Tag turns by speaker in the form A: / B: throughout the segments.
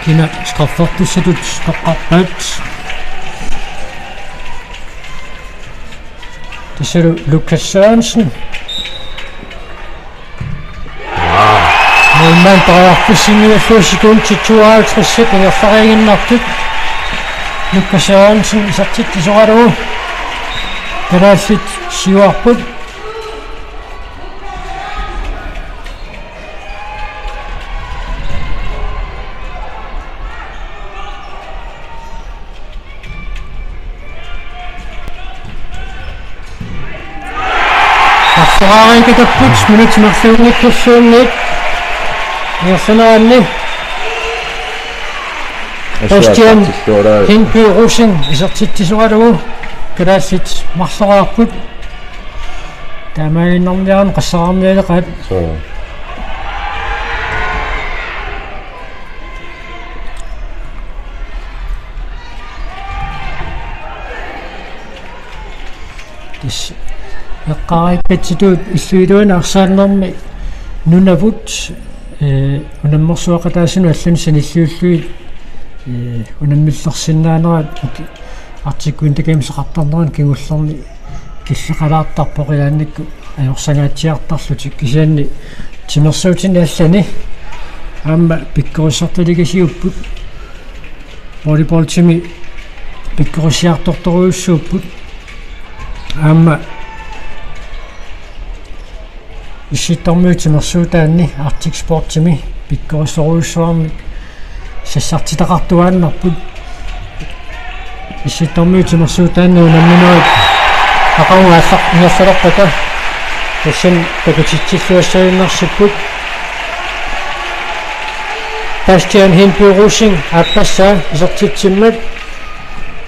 A: Kina straffortusatut toqqarpaat. Tissalu Lucas Sørensen. Målmand drejer på 4 sekunder til 52 sekunder erfaringen nok til. Lucas Sørensen så tit til så du. Det er sit sivarput. Ferrari kita puts minutes maksimum kusunit. Ya senanne. Bastian Henry Rosen isar tittisuralu kalasit marsaraaput. Tamai namlian qassaraamnialeqat. Eqqarippatitut illuiluuna arsaannermi nunavut unammersuaqataasunu allansan illuulluit unammillersinnaaneraat artikkuin takiimseqartarneran kingullerni killeqalaartarpoqiaannikku ajorsangaatiartarlutik kisianni timersuutini allani aamma pikkorissartaligasiupput volleyballtimi pikkorissiartortoruussuupput aamma issittormiutimersuutaanni Arctic Sportimi pikkorissoruussuarmi sassartitaqartuaannarput issittormiutimersuutaanni unamminuat aqaungaallaq ingersalerpata tassan takutitsilluassagиннарсиппут Bastian Henry Rosen appassa isertitsimmat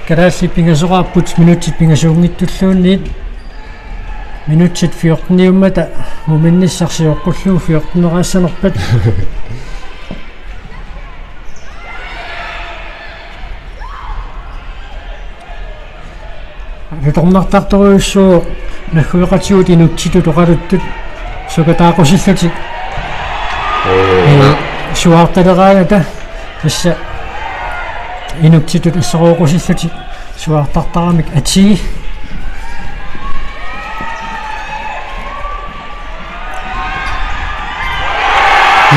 A: kalaassi pingasoraaput minutit pingasuungittulluunniit minutit 14 muminnissarsiorqullu 14-erassanerpat Ritornartartoruussuu naggueqatigut inutsitu toqaluttut sukataaqusillati suartaleraagata tassa inuksitut assaruuqusillati suartartaramik ati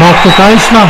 A: Marco Geisler